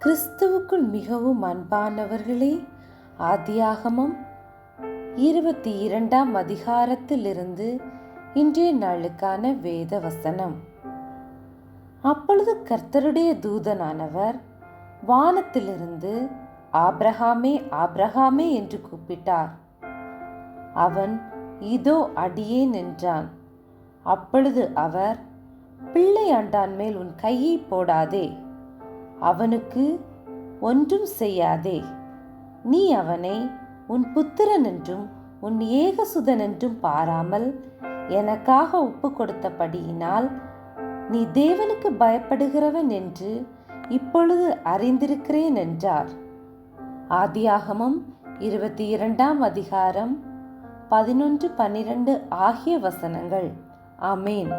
கிறிஸ்துவுக்குள் மிகவும் அன்பானவர்களே, ஆதியாகமம் 22ஆம் அதிகாரத்திலிருந்து இன்றைய நாளுக்கான வேத வசனம். அப்பொழுது கர்த்தருடைய தூதனானவர் வானத்திலிருந்து, ஆபிரகாமே, ஆபிரகாமே என்று கூப்பிட்டார். அவன், இதோ அடியேன் என்றான். அப்பொழுது அவர், பிள்ளையாண்டான் மேல் உன் கையை போடாதே, அவனுக்கு ஒன்றும் செய்யாதே. நீ அவனை உன் புத்திரன் என்றும் உன் ஏகசுதன் என்றும் பாராமல் எனக்காக ஒப்பு கொடுத்தபடியினால் நீ தேவனுக்கு பயப்படுகிறவன் என்று இப்பொழுது அறிந்திருக்கிறேன் என்றார். ஆதியாகமம் 22ஆம் அதிகாரம் 11, 12 ஆகிய வசனங்கள். ஆமேன்.